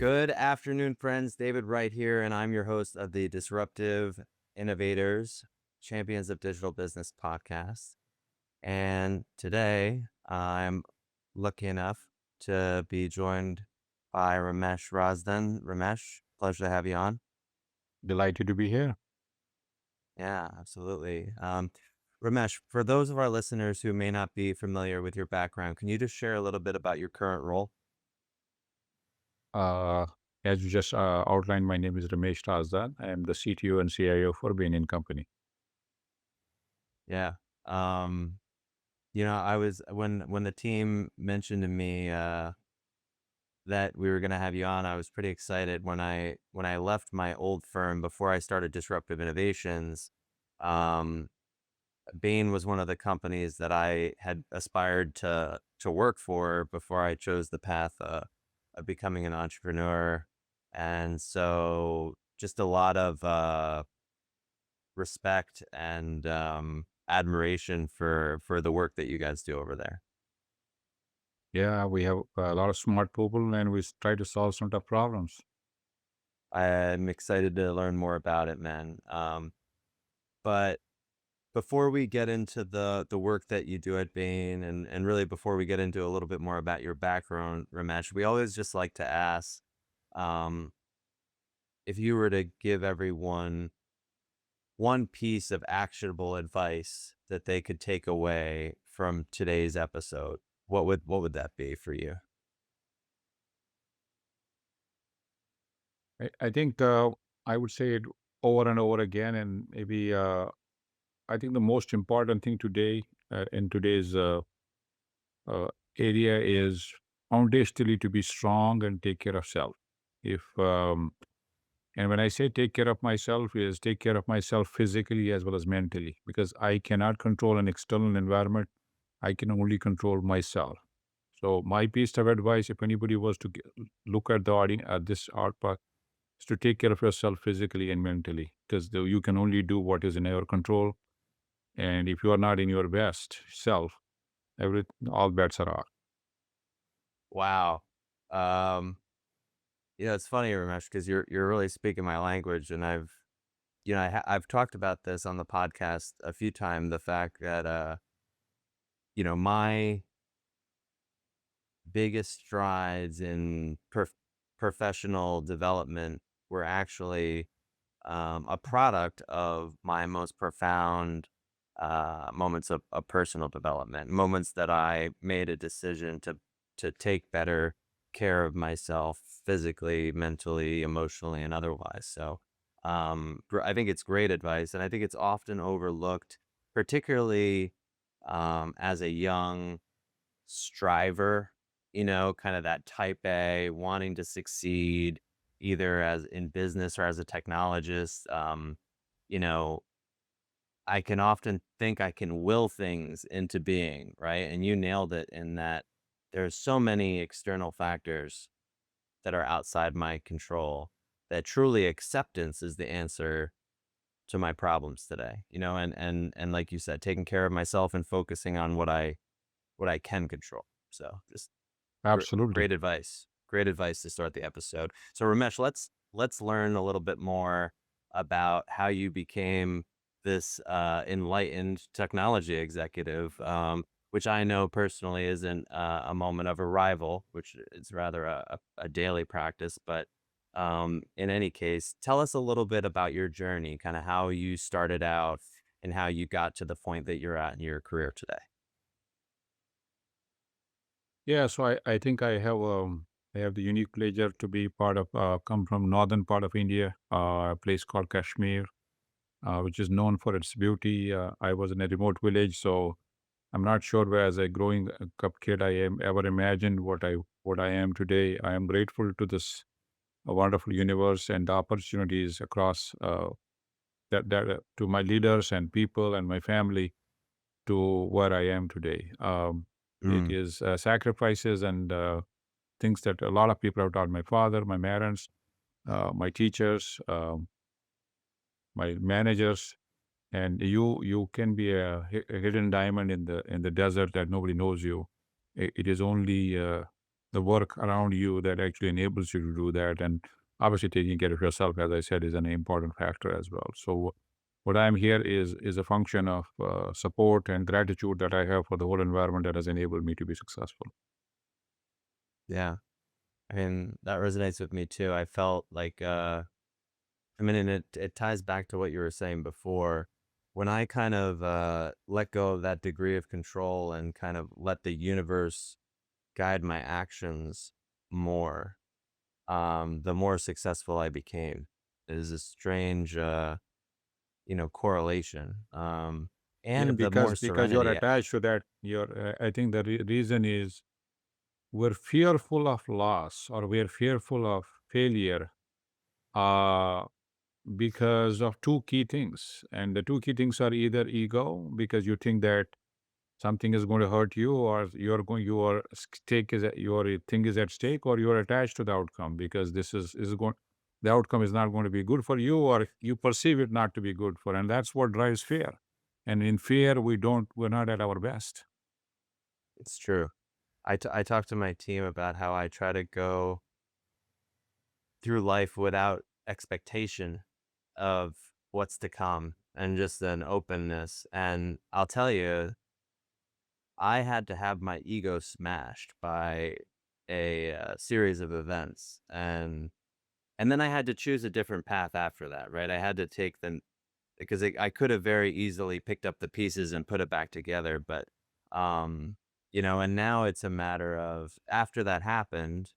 Good afternoon, friends. David Wright here, and I'm your host of the Disruptive Innovators, Champions of Digital Business podcast. And today I'm lucky enough to be joined by Ramesh Razdan. Ramesh, pleasure to have you on. Delighted to be here. Yeah, absolutely. Ramesh, for those of our listeners who may not be familiar with your background, can you just share a little bit about your current role? Uh, as you just outlined, my name is Ramesh Razdan. I am the CTO and CIO for Bain Company. Yeah. Um, I was when the team mentioned to me that we were going to have you on, I was pretty excited when I left my old firm before I started Disruptive Innovations. Um, Bain was one of the companies that I had aspired to work for before I chose the path of becoming an entrepreneur, and so just a lot of respect and admiration for the work that you guys do over there. Yeah, we have a lot of smart people and we try to solve some tough problems. I'm excited to learn more about it, man. But before we get into the work that you do at Bain, and really before we get into a little bit more about your background, Ramesh, we always just like to ask, um, if you were to give everyone one piece of actionable advice that they could take away from today's episode, what would that be for you? I think I would say it over and over again. And maybe I think the most important thing today in today's uh, area is foundationally to be strong and take care of self. If And when I say take care of myself, is take care of myself physically as well as mentally, because I cannot control an external environment. I can only control myself. So my piece of advice, if anybody was to look at the audience at this art park, is to take care of yourself physically and mentally, because you can only do what is in your control. And if you are not in your best self, all bets are off. Wow. Um, it's funny, Ramesh, because you're really speaking my language, and I've talked about this on the podcast a few times. The fact that my biggest strides in professional development were actually a product of my most profound moments of personal development, moments that I made a decision to take better care of myself physically, mentally, emotionally, and otherwise. So I think it's great advice, and I think it's often overlooked, particularly as a young striver, kind of that type A, wanting to succeed either as in business or as a technologist. You know, I can often think I can will things into being, right? And you nailed it in that there's so many external factors that are outside my control that truly acceptance is the answer to my problems today. And like you said, taking care of myself and focusing on what I can control. So just Absolutely. great advice. Great advice to start the episode. So Ramesh, let's learn a little bit more about how you became this enlightened technology executive, which I know personally isn't a moment of arrival, which is rather a daily practice. But in any case, tell us a little bit about your journey, kind of how you started out and how you got to the point that you're at in your career today. Yeah, so I think I have the unique pleasure to be part of come from northern part of India, a place called Kashmir, which is known for its beauty. I was in a remote village, so I'm not sure where as a growing up kid I am ever imagined what I am today. I am grateful to this wonderful universe and the opportunities across that to my leaders and people and my family to where I am today. It Mm, is sacrifices and things that a lot of people have taught my father, my parents, my teachers, my managers, and you can be a hidden diamond in the desert that nobody knows you. It is only the work around you that actually enables you to do that. And obviously, taking care of yourself, as I said, is an important factor as well. So, what I'm here is a function of support and gratitude that I have for the whole environment that has enabled me to be successful. Yeah. I mean, that resonates with me too. I felt like, I mean, and it ties back to what you were saying before. When I kind of let go of that degree of control and kind of let the universe guide my actions more, the more successful I became. Is a strange, correlation. Yeah, And the more because you're serenity. attached to that. I think the reason is we're fearful of loss or we're fearful of failure. Uh, because of two key things. And the two key things are either ego, because you think that something is going to hurt you, or your stake is your thing is at stake, or you're attached to the outcome because this is going the outcome is not going to be good for you, or you perceive it not to be good for, and that's what drives fear. And in fear, we're not at our best. It's true. I talk to my team about how I try to go through life without expectation of what's to come and just an openness. And I'll tell you, I had to have my ego smashed by a series of events, and then I had to choose a different path after that, right? I had to take the because I could have very easily picked up the pieces and put it back together, but um, and now it's a matter of after that happened,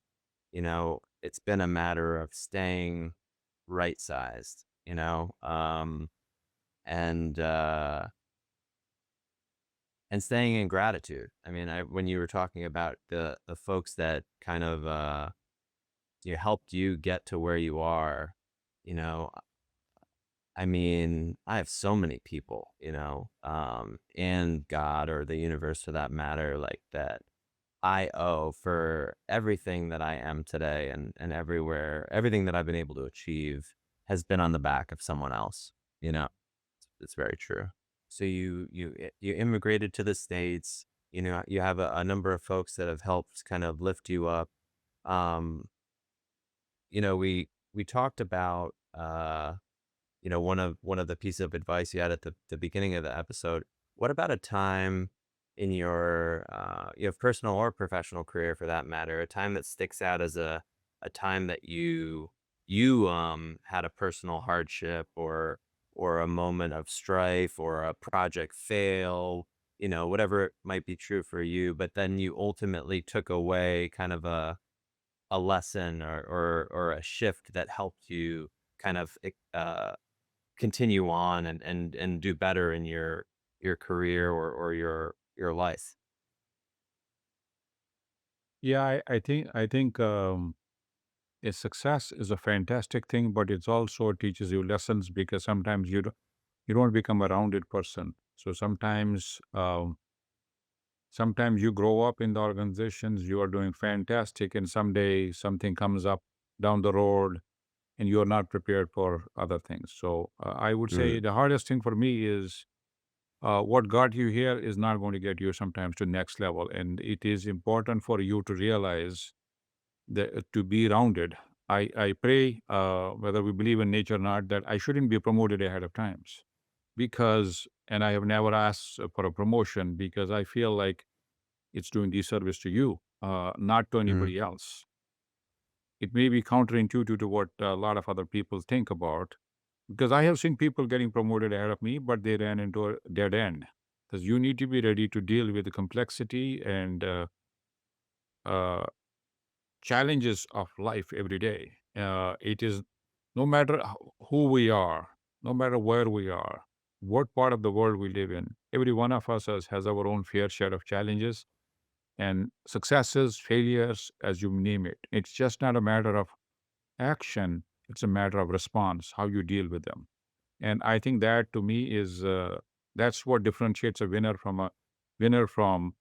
it's been a matter of staying right sized, and staying in gratitude. I mean, when you were talking about the folks that kind of you helped you get to where you are, you know, I mean, I have so many people, and God or the universe for that matter, like that I owe for everything that I am today and everything that I've been able to achieve has been on the back of someone else, you know. It's very true. So you immigrated to the States, you have a number of folks that have helped kind of lift you up. Um, we talked about one of the pieces of advice you had at the beginning of the episode. What about a time in your personal or professional career for that matter, a time that sticks out as a time that you had a personal hardship or a moment of strife or a project fail, whatever it might be true for you, but then you ultimately took away kind of a lesson or a shift that helped you kind of continue on and do better in your career or your life. Yeah, I think a success is a fantastic thing, but it's also teaches you lessons because sometimes you don't become a rounded person. So sometimes you grow up in the organizations, you are doing fantastic, and someday something comes up down the road and you're not prepared for other things. So I would say Mm, the hardest thing for me is what got you here is not going to get you sometimes to next level. And it is important for you to realize that to be rounded. I pray, whether we believe in nature or not, that I shouldn't be promoted ahead of times because, and I have never asked for a promotion because I feel like it's doing disservice to you, not to mm, anybody else. It may be counterintuitive to what a lot of other people think about, because I have seen people getting promoted ahead of me, but they ran into a dead end. Because you need to be ready to deal with the complexity and uh, challenges of life every day. It is no matter who we are, no matter where we are, what part of the world we live in, every one of us has our own fair share of challenges and successes, failures, as you name it. It's just not a matter of action, it's a matter of response, how you deal with them. And I think that to me is that's what differentiates a winner from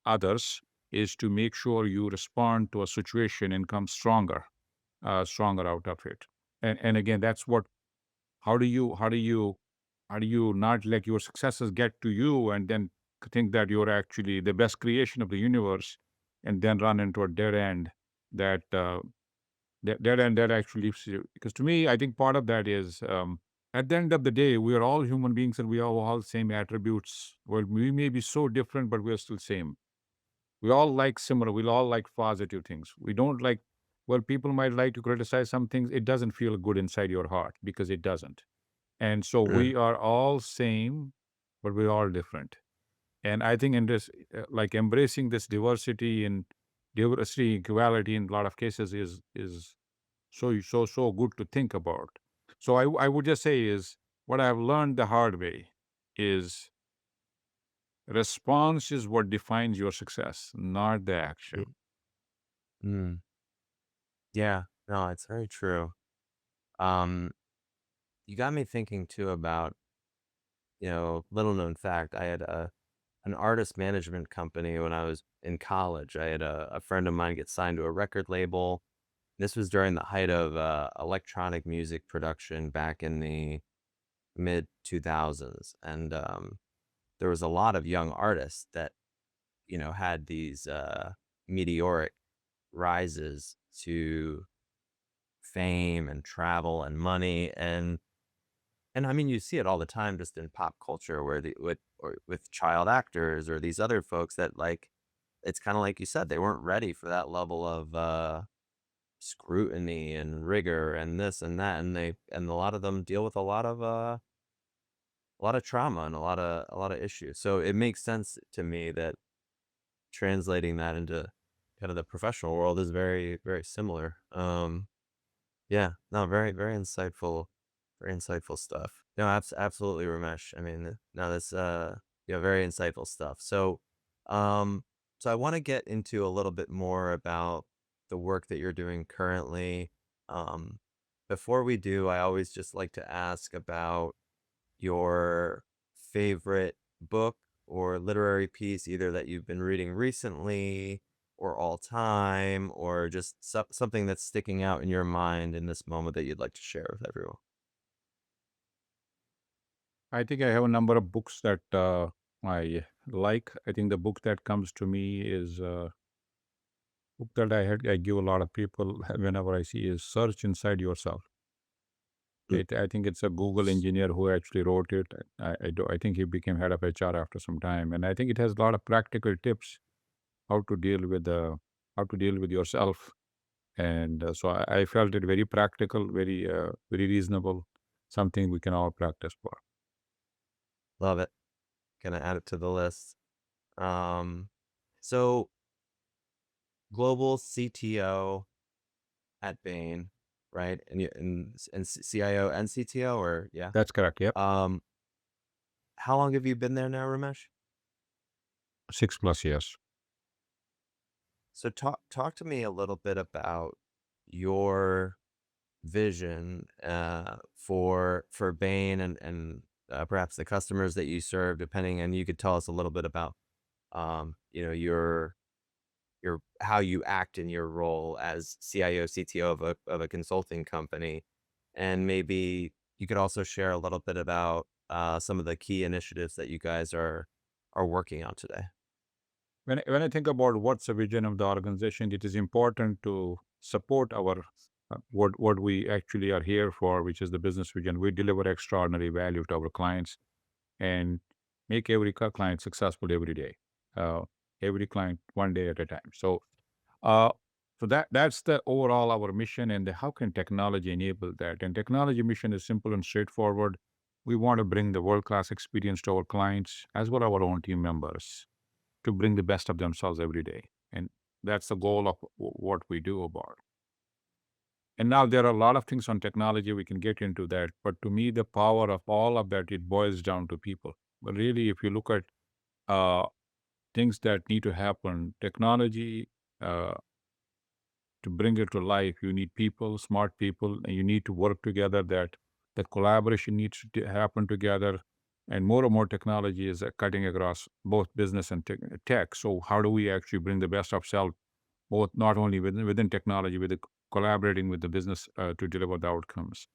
others is to make sure you respond to a situation and come stronger out of it. And again, that's what how do you how do you how do you not let your successes get to you and then think that you're actually the best creation of the universe and then run into a dead end that dead end that actually leaves you. Because to me, I think part of that is at the end of the day, we are all human beings and we have all same attributes. Well, we may be so different, but we are still same. We all like similar. We all like positive things. We don't like. Well, people might like to criticize some things. It doesn't feel good inside your heart because it doesn't. And so Mm, we are all same, but we're all different. And I think in this, like embracing this diversity, equality in a lot of cases is so good to think about. So I would just say is what I've learned the hard way is response is what defines your success, not the mm, action. mm. Yeah, no, it's very true. Um, you got me thinking too about, little known fact. I had an artist management company when I was in college. I had a friend of mine get signed to a record label. This was during the height of electronic music production back in the mid 2000s. And there was a lot of young artists that, had these meteoric rises to fame and travel and money. And I mean, you see it all the time just in pop culture where with child actors or these other folks that like it's kind of like you said, they weren't ready for that level of scrutiny and rigor and this and that. And a lot of them deal with a lot of trauma and a lot of issues. So it makes sense to me that translating that into kind of the professional world is very, very similar. Yeah, no, very, very insightful stuff. No, absolutely, Ramesh. I mean, no, that's yeah, very insightful stuff. Um, so I want to get into a little bit more about the work that you're doing currently. Um, Before we do, I always just like to ask about your favorite book or literary piece, either that you've been reading recently or all time, or just something that's sticking out in your mind in this moment that you'd like to share with everyone. I think I have a number of books that I like. I think the book that comes to me is book that I give a lot of people whenever I see is Search Inside Yourself. Mm. I think it's a Google engineer who actually wrote it. I think he became head of HR after some time, and I think it has a lot of practical tips how to deal with how to deal with yourself. And so I felt it very practical, very reasonable, something we can all practice for. Love it. Gonna add it to the list. Um, so global CTO at Bain, right? And CIO and CTO, or yeah. That's correct. Yep, Um, how long have you been there now, Ramesh? 6 plus years. So talk to me a little bit about your vision for Bain and perhaps the customers that you serve, depending. And you could tell us a little bit about your how you act in your role as CIO CTO of a consulting company, and maybe you could also share a little bit about some of the key initiatives that you guys are working on today. When I think about what's the vision of the organization, it is important to support our what we actually are here for, which is the business vision. We deliver extraordinary value to our clients and make every client successful every day. Uh, every client one day at a time. Uh, so that's the overall our mission, and how can technology enable that? And technology mission is simple and straightforward. We want to bring the world class experience to our clients as well as our own team members to bring the best of themselves every day. And that's the goal of what we do about. And now there are a lot of things on technology we can get into that, but to me, the power of all of that it boils down to people. But really, if you look at uh, things that need to happen, technology uh, to bring it to life, you need people, smart people, and you need to work together. That the collaboration needs to happen together, and more technology is cutting across both business and tech. So how do we actually bring the best of self, both not only within technology, with the collaborating with the business to deliver the outcomes?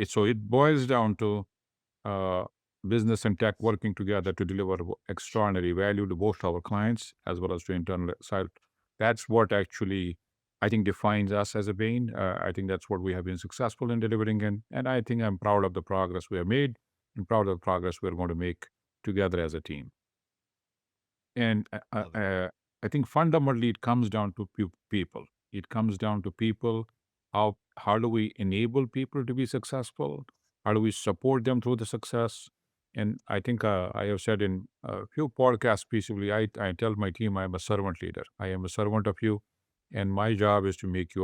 So it boils down to uh, business and tech working together to deliver extraordinary value to both our clients as well as to internal side. That's what actually I think defines us as a Bain. I think that's what we have been successful in delivering, and I think I'm proud of the progress we have made and proud of the progress we're going to make together as a team. And Love it. I think fundamentally it comes down to people. It comes down to people. How do we enable people to be successful? How do we support them through the success? And I think I have said in a few podcasts peaceably, I tell my team I am a servant leader. I am a servant of you, and my job is to make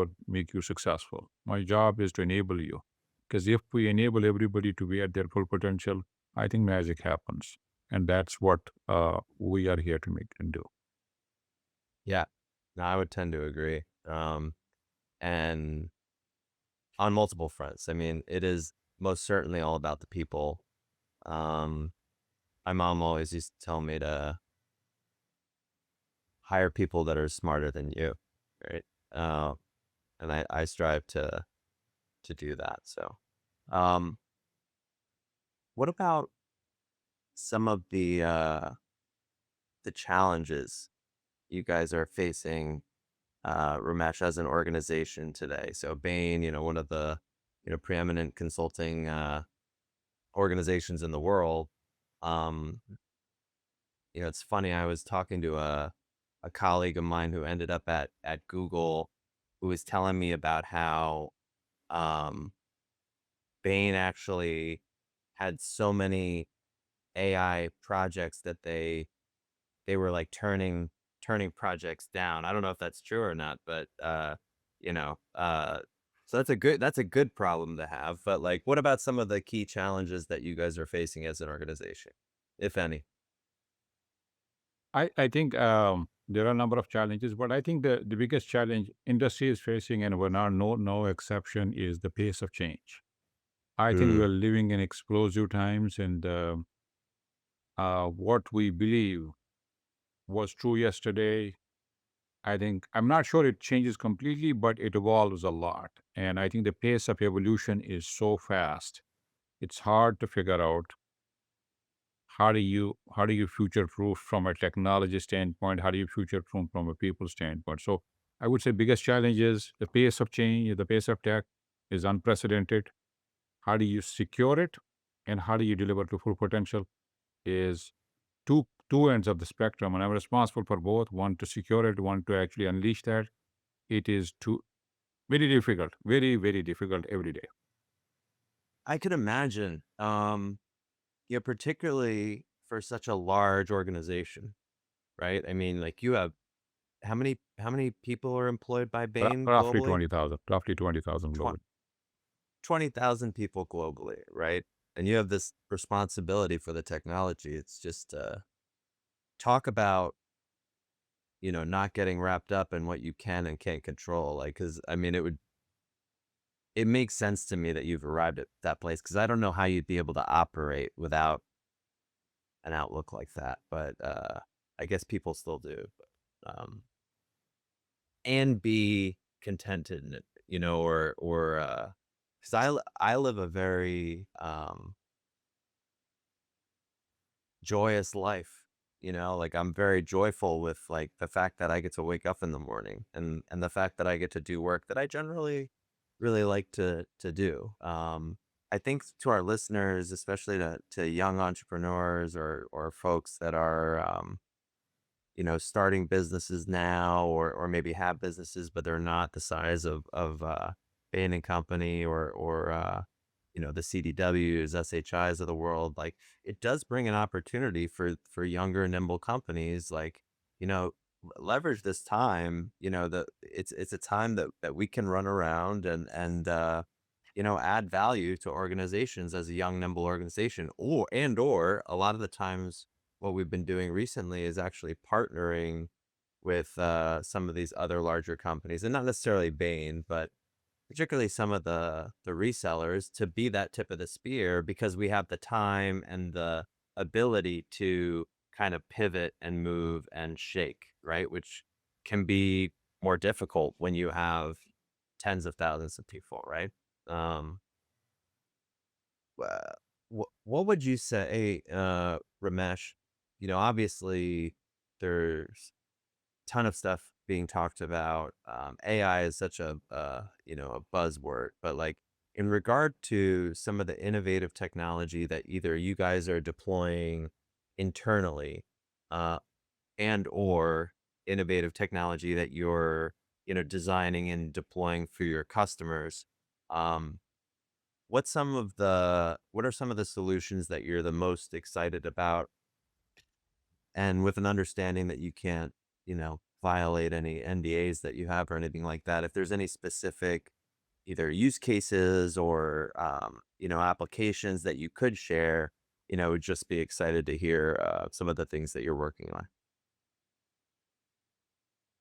you successful. My job is to enable you, because if we enable everybody to be at their full potential, I think magic happens, and that's what we are here to make and do. Yeah. No, I would tend to agree. And on multiple fronts. I mean, it is most certainly all about the people. Um, my mom always used to tell me to hire people that are smarter than you, right? Uh, and I strive to do that. So, um, what about some of the challenges you guys are facing, Ramesh, as an organization today? So, Bain, one of the preeminent consulting organizations in the world. Um, it's funny. I was talking to a colleague of mine who ended up at Google, who was telling me about how um, Bain actually had so many AI projects that they were like turning projects down. I don't know if that's true or not, but you know, uh, so that's a good problem to have. But like, what about some of the key challenges that you guys are facing as an organization, if any? I think there are a number of challenges, but I think the biggest challenge industry is facing, and we're not no exception, is the pace of change. I think we Mm. are living in explosive times, and what we believe was true yesterday, I think I'm not sure it changes completely, but it evolves a lot. And I think the pace of evolution is so fast. It's hard to figure out how do you future proof from a technology standpoint, how do you future proof from a people standpoint. So I would say biggest challenge is the pace of change, the pace of tech is unprecedented. How do you secure it, and how do you deliver to full potential is two ends of the spectrum, and I'm responsible for both, one to secure it, one to actually unleash that. It is too very difficult, very difficult every day. I could imagine, particularly for such a large organization, right? I mean, like you have how many people are employed by Bain Roughly globally? 20,000 globally. 20,000 people globally, right? And you have this responsibility for the technology. It's just talk about, not getting wrapped up in what you can and can't control. Like, cause I mean, it makes sense to me that you've arrived at that place because I don't know how you'd be able to operate without an outlook like that. But I guess people still do. And be contented in it, or because I live a very joyous life, like I'm very joyful with like the fact that I get to wake up in the morning and the fact that I get to do work that I generally really like to do. I think to our listeners, especially to young entrepreneurs or folks that are starting businesses now or maybe have businesses, but they're not the size of Bain and Company or the CDWs, SHIs of the world. Like it does bring an opportunity for younger, nimble companies, like, leverage this time, it's a time that we can run around and add value to organizations as a young, nimble organization, or a lot of the times what we've been doing recently is actually partnering with some of these other larger companies, and not necessarily Bain, but particularly some of the resellers to be that tip of the spear because we have the time and the ability to kind of pivot and move and shake, right? Which can be more difficult when you have tens of thousands of people, right? Um, what would you say, Ramesh? Obviously there's ton of stuff being talked about. AI is such a a buzzword, but like in regard to some of the innovative technology that either you guys are deploying internally, uh, and or innovative technology that you're designing and deploying for your customers. Um, what are some of the solutions that you're the most excited about, and with an understanding that you can't, violate any NDAs that you have or anything like that. If there's any specific either use cases or applications that you could share, would just be excited to hear some of the things that you're working on.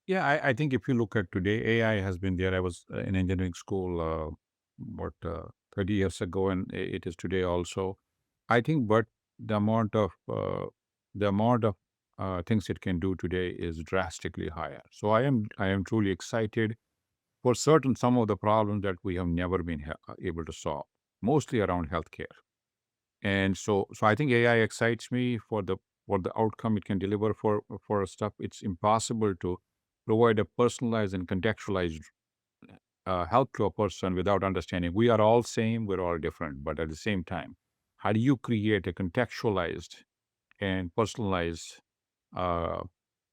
Yeah, I think if you look at today, AI has been there. I was in engineering school, what, 30 years ago, and it is today also. I think, but the amount of uh, the amount of things it can do today is drastically higher. So I am truly excited for certain some of the problems that we have never been able to solve, mostly around healthcare. And so I think AI excites me for the outcome it can deliver for stuff. It's impossible to provide a personalized and contextualized help to a person without understanding. We are all same, we're all different, but at the same time, how do you create a contextualized and personalized uh,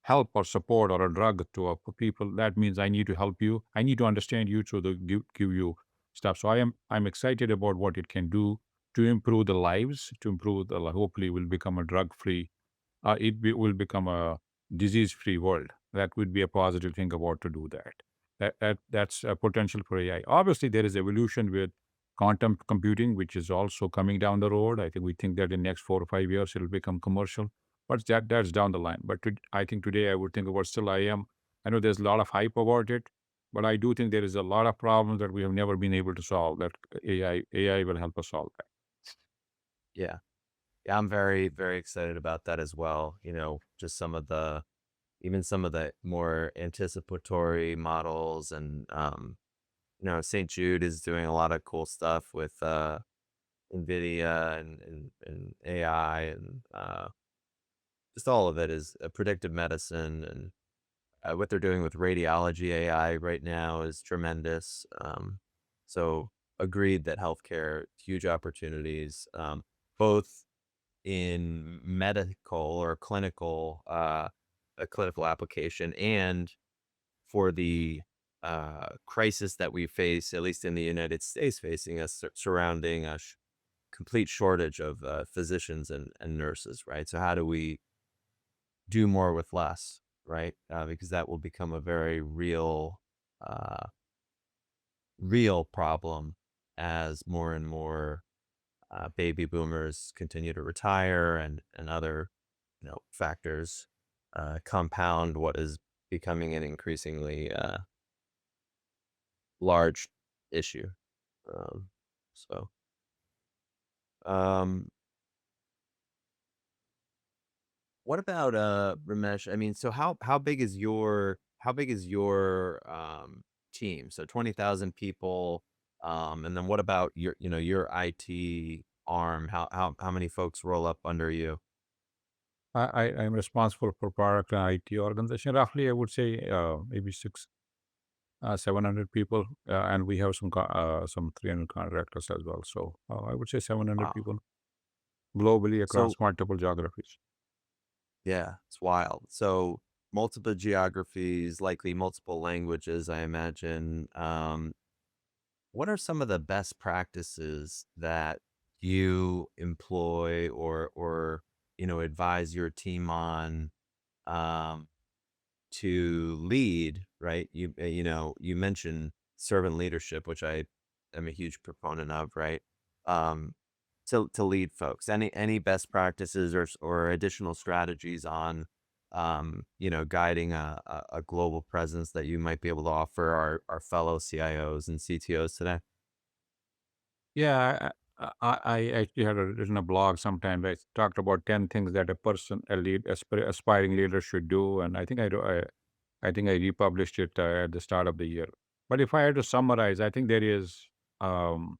help or support or a drug to people? That means I need to help you. I need to understand you to give you stuff. So I'm excited about what it can do to improve the lives, to improve the hopefully will become a drug free. Will become a disease-free world. That would be a positive thing about to do that. That's a potential for AI. Obviously, there is evolution with quantum computing, which is also coming down the road. I think we think that in the next 4 or 5 years it'll become commercial, but that's down the line. But I think today I would think about still I am. I know there's a lot of hype about it, but I do think there is a lot of problems that we have never been able to solve. That AI will help us solve that. Yeah. Yeah, I'm very, very excited about that as well. Just even some of the more anticipatory models and, St. Jude is doing a lot of cool stuff with, NVIDIA and AI and, just all of it is predictive medicine and what they're doing with radiology AI right now is tremendous. So agreed that healthcare, huge opportunities, both in medical or a clinical application and for the crisis that we face, at least in the United States, facing us surrounding a complete shortage of physicians and nurses, right? So how do we do more with less, right? Because that will become a very uh, real problem as more and more baby boomers continue to retire and other factors compound what is becoming an increasingly large issue. Um, so, um, what about Ramesh? I mean, so how big is your team? So 20,000 people, and then what about your IT arm? How many folks roll up under you? I'm responsible for product and IT organization. Roughly, I would say maybe 700 people, and we have some 300 contractors as well. So I would say 700 Wow. people globally across So multiple geographies. yeah, it's wild. So multiple geographies, likely multiple languages, I imagine. What are some of the best practices that you employ or advise your team on um, to lead? Right? You mentioned servant leadership, which I am a huge proponent of. Right? Um, to lead folks. Any best practices or additional strategies on guiding a global presence that you might be able to offer our fellow CIOs and CTOs today? Yeah, I actually had written a blog sometime. I talked about 10 things that aspiring leader should do, and I think I republished it at the start of the year. But if I had to summarize, I think um,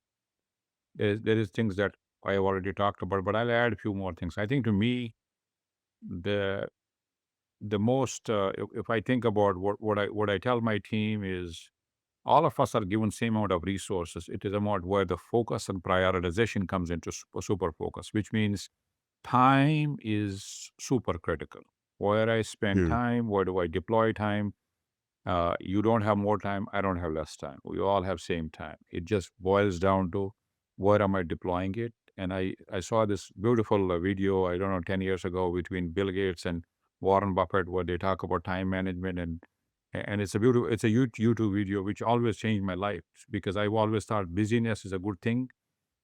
there is things that I have already talked about, but I'll add a few more things. I think to me, the the most, if I think about what I tell my team is all of us are given same amount of resources. It is about where the focus and prioritization comes into super focus, which means time is super critical. Where I spend Mm, time, where do I deploy time? You don't have more time. I don't have less time. We all have same time. It just boils down to where am I deploying it? And I saw this beautiful video, I don't know, 10 years ago between Bill Gates and Warren Buffett, where they talk about time management and it's a beautiful, it's a YouTube video, which always changed my life because I've always thought busyness is a good thing,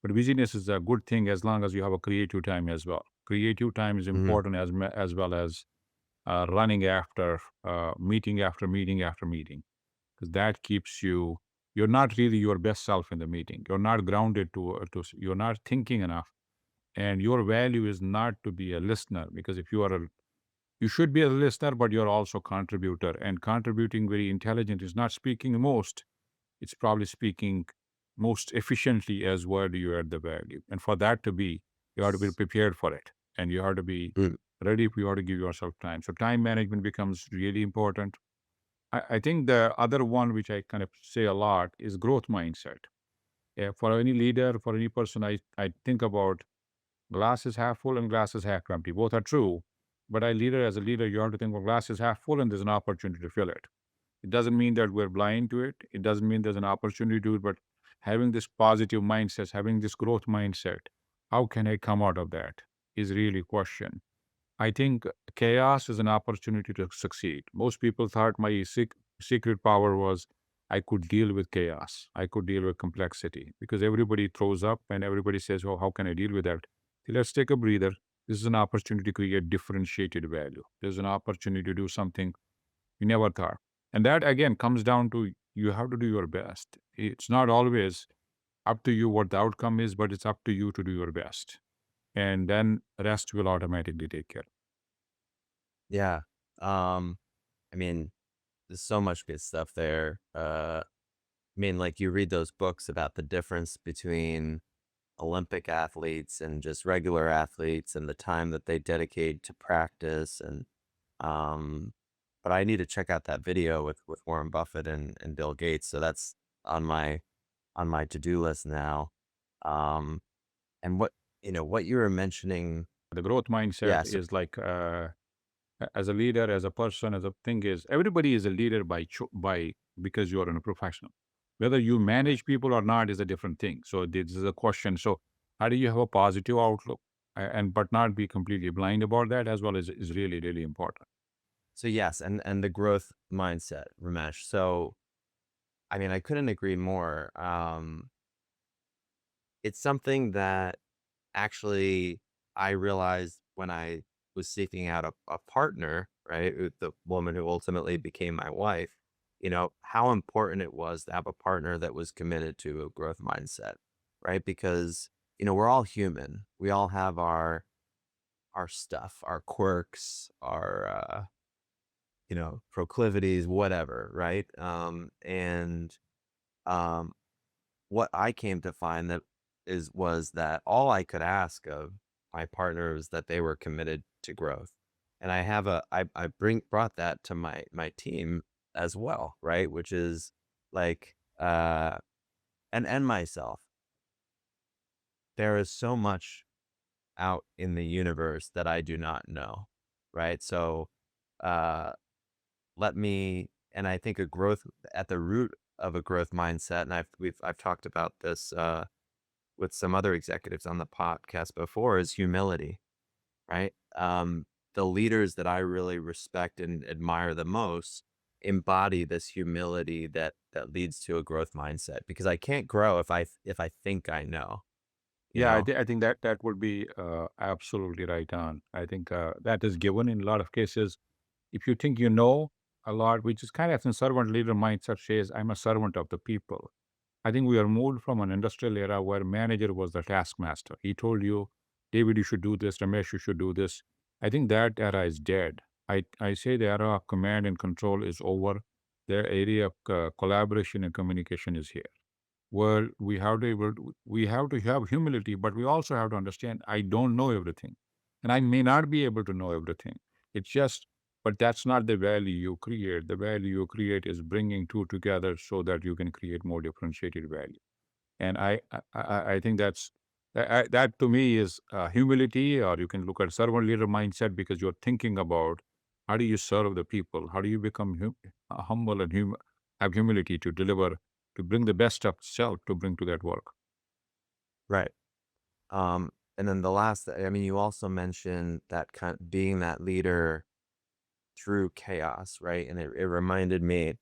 but busyness is a good thing as long as you have a creative time as well. Creative time is mhm, important as well as running after meeting after meeting after meeting, because that keeps you. You're not really your best self in the meeting. You're not grounded you're not thinking enough, and your value is not to be a listener. Because if you are a, you should be a listener, but you're also contributor. And contributing very intelligent is not speaking most. It's probably speaking most efficiently as where do you add the value. And for that to be, you have to be prepared for it, and you have to be mm, ready. You have to give yourself time. So time management becomes really important. I think the other one, which I kind of say a lot, is growth mindset. Yeah, for any leader, for any person, I think about glass is half full and glass is half empty. Both are true. But as a leader, you have to think, well, glass is half full and there's an opportunity to fill it. It doesn't mean that we're blind to it. It doesn't mean there's an opportunity to it, but having this positive mindset, having this growth mindset, how can I come out of that is really question. I think chaos is an opportunity to succeed. Most people thought my secret power was I could deal with chaos. I could deal with complexity because everybody throws up and everybody says, oh, how can I deal with that? So let's take a breather. This is an opportunity to create differentiated value. There's an opportunity to do something you never thought. And that again comes down to you have to do your best. It's not always up to you what the outcome is, but it's up to you to do your best. And then rest will automatically take care. yeah. Um, I mean, there's so much good stuff there. I mean, like you read those books about the difference between Olympic athletes and just regular athletes and the time that they dedicate to practice and um but I need to check out that video with Warren Buffett and Bill Gates. So that's on my to-do list now. Um and what what you were mentioning, The growth mindset yeah, so is like as a leader, as a person, as a thing is everybody is a leader by because you are a professional. Whether you manage people or not is a different thing. So this is a question. So how do you have a positive outlook and but not be completely blind about that as well is really really important. yes, and the growth mindset, Ramesh. So I mean, I couldn't agree more. It's something that actually I realized when I was seeking out a partner, right? With the woman who ultimately became my wife, how important it was to have a partner that was committed to a growth mindset, right? Because, we're all human. We all have our stuff, our quirks, our proclivities, whatever, right? And um what I came to find that was that all I could ask of my partner was that they were committed to growth. And I brought that to my team as well, right? Which is like and myself. There is so much out in the universe that I do not know, right? So uh let me and I think a growth at the root of a growth mindset, and I've talked about this with some other executives on the podcast before, is humility, right? The leaders that I really respect and admire the most embody this humility that leads to a growth mindset because I can't grow if I think I know, you Yeah, know? I think that would be absolutely right on. I think that is given in a lot of cases. If you think you know a lot, which is kind of in servant leader mindset says, I'm a servant of the people. I think we are moved from an industrial era where manager was the taskmaster. He told you, David, you should do this, Ramesh, you should do this. I think that era is dead. I say the era of command and control is over. The area of collaboration and communication is here where we have to have humility, but we also have to understand I don't know everything, and I may not be able to know everything. It's just But that's not the value you create. The value you create is bringing two together so that you can create more differentiated value. And I think that to me is humility, or you can look at servant leader mindset, because you're thinking about how do you serve the people, how do you become humble and have humility to deliver, to bring the best of self to bring to that work. Right. And then the last, I mean, you also mentioned that being that leader through chaos, right? And it reminded me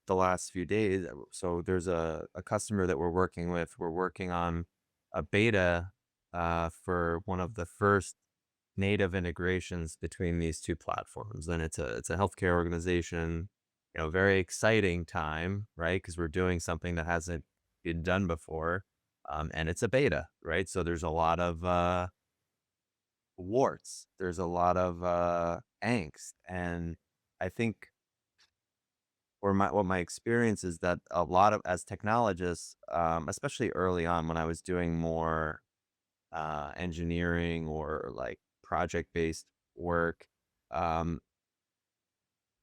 the last few days. So there's a customer that we're working with. We're working on a beta for one of the first native integrations between these two platforms. And it's a healthcare organization, very exciting time, right? Because we're doing something that hasn't been done before. And it's a beta, right? So there's a lot of warts. There's a lot of angst, and I think, or my experience is that a lot of as technologists, especially early on when I was doing more engineering or like project based work, um,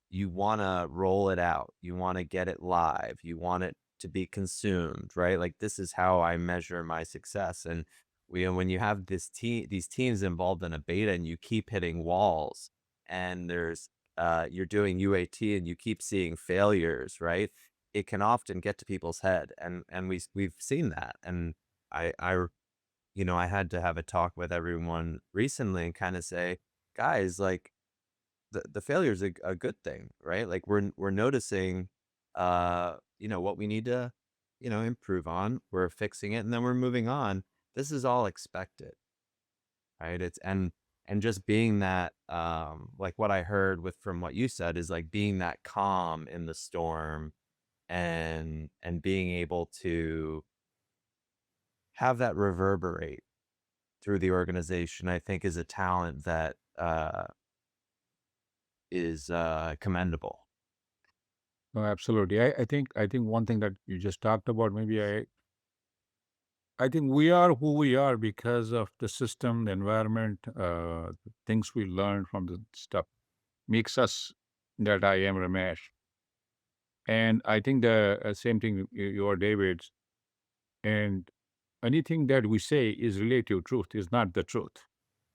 you want to roll it out. You want to get it live. You want it to be consumed, right? Like this is how I measure my success. And when you have these teams involved in a beta and you keep hitting walls and you're doing UAT and you keep seeing failures, right? It can often get to people's head. And we've seen that. And I had to have a talk with everyone recently and kind of say, guys, like the failure is a good thing, right? Like we're noticing, what we need to, improve on. We're fixing it, and then we're moving on. This is all expected, right? And just being that, like what I heard from what you said is like being that calm in the storm, and being able to have that reverberate through the organization. I think is a talent that is commendable. No, absolutely. I think one thing that you just talked about, maybe I think we are who we are because of the system, the environment, the things we learn from the stuff makes us that I am Ramesh. And I think the same thing you are David's. And anything that we say is relative truth, is not the truth.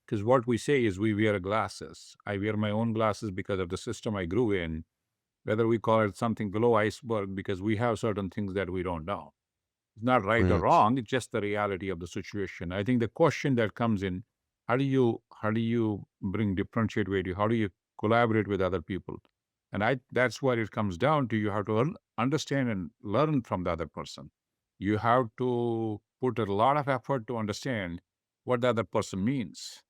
Because what we say is we wear glasses. I wear my own glasses because of the system I grew in, whether we call it something below iceberg, because we have certain things that we don't know. It's not right or Mm, wrong. It's just the reality of the situation. I think the question that comes in, how do you bring differentiate value? How do you collaborate with other people? And that's what it comes down to. You have to understand and learn from the other person. You have to put a lot of effort to understand what the other person means.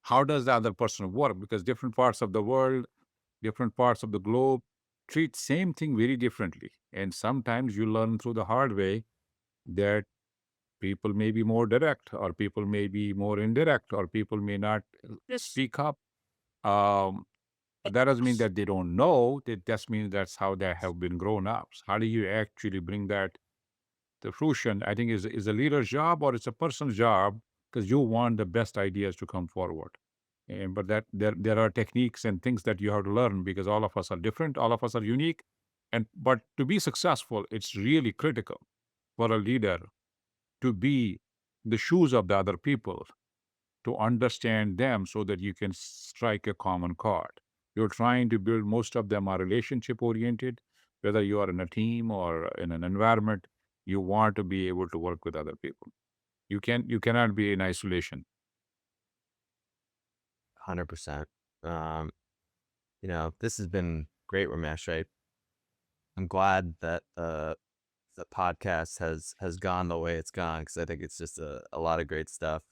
How does the other person work? Because different parts of the world, different parts of the globe treat same thing very differently. And sometimes you learn through the hard way that people may be more direct, or people may be more indirect, or people may not speak up. Um, but that doesn't mean that they don't know. That just means that's how they have been grown up. So how do you actually bring that to fruition? I think is a leader's job, or it's a person's job, because you want the best ideas to come forward. And but that there are techniques and things that you have to learn, because all of us are different, all of us are unique. And but to be successful, it's really critical for a leader to be the shoes of the other people, to understand them so that you can strike a common chord. You're trying to build, most of them are relationship oriented, whether you are in a team or in an environment, you want to be able to work with other people. You cannot be in isolation. 100%. Um, this has been great, Ramesh. I'm glad that the podcast has gone the way it's gone because I think it's just a lot of great stuff.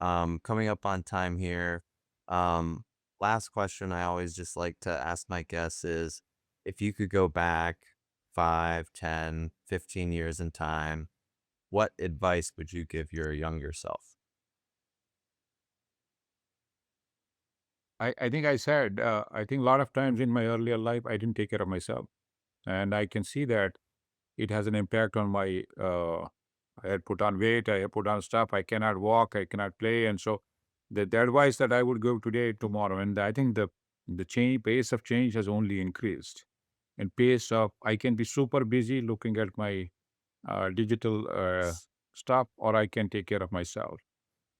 Coming up on time here. Um, Last question I always just like to ask my guests is if you could go back 5, 10, 15 years in time, what advice would you give your younger self? I think I said, I think a lot of times in my earlier life, I didn't take care of myself. And I can see that it has an impact on my, I had put on weight, I had put on stuff, I cannot walk, I cannot play. And so the advice that I would give today, tomorrow, and I think The pace of change has only increased. And pace of I can be super busy looking at my digital stuff, or I can take care of myself.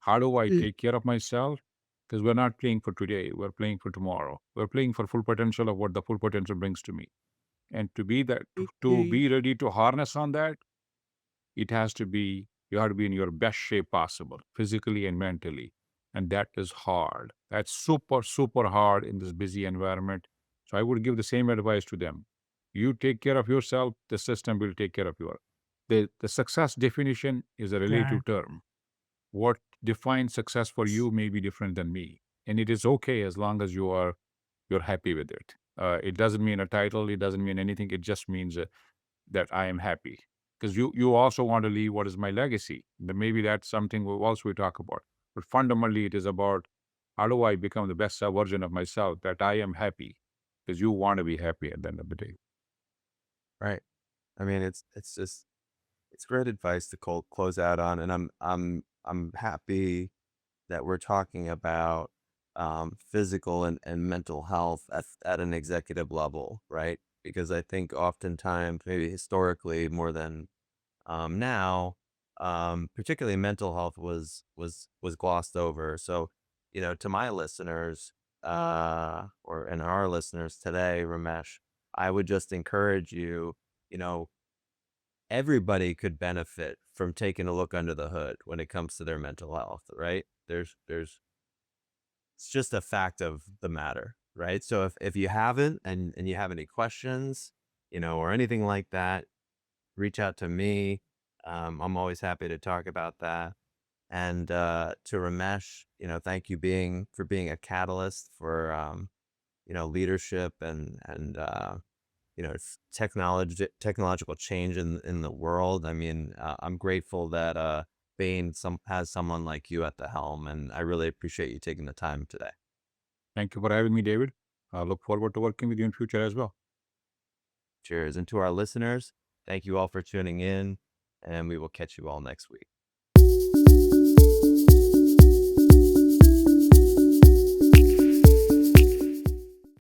How do I Mm. take care of myself? Because we're not playing for today, we're playing for tomorrow. We're playing for full potential of what the full potential brings to me. And to be that, to be ready to harness on that, it has to be, you have to be in your best shape possible, physically and mentally. And that is hard. That's super, super hard in this busy environment. So I would give the same advice to them. You take care of yourself, the system will take care of you. The success definition is a Yeah. relative term. What defines success for you may be different than me. And it is okay as long as you're happy with it. It doesn't mean a title, it doesn't mean anything. It just means that I am happy. Because you also want to leave what is my legacy. Then maybe that's something we talk about. But fundamentally, it is about how do I become the best version of myself that I am happy. Because you want to be happy at the end of the day. Right. I mean, it's just it's great advice to close out on, and I'm happy that we're talking about physical and mental health at an executive level, right? Because I think oftentimes, maybe historically more than now, particularly mental health was glossed over. So, to my listeners, or and our listeners today, Ramesh, I would just encourage you, you know, everybody could benefit from taking a look under the hood when it comes to their mental health, right? It's just a fact of the matter, right? So if you haven't and you have any questions, or anything like that, reach out to me. I'm always happy to talk about that. And to Ramesh, thank you for being a catalyst for leadership and technological change in the world. I mean, I'm grateful that Bain has someone like you at the helm, and I really appreciate you taking the time today. Thank you for having me, David. I look forward to working with you in future as well. Cheers. And to our listeners, thank you all for tuning in, and we will catch you all next week.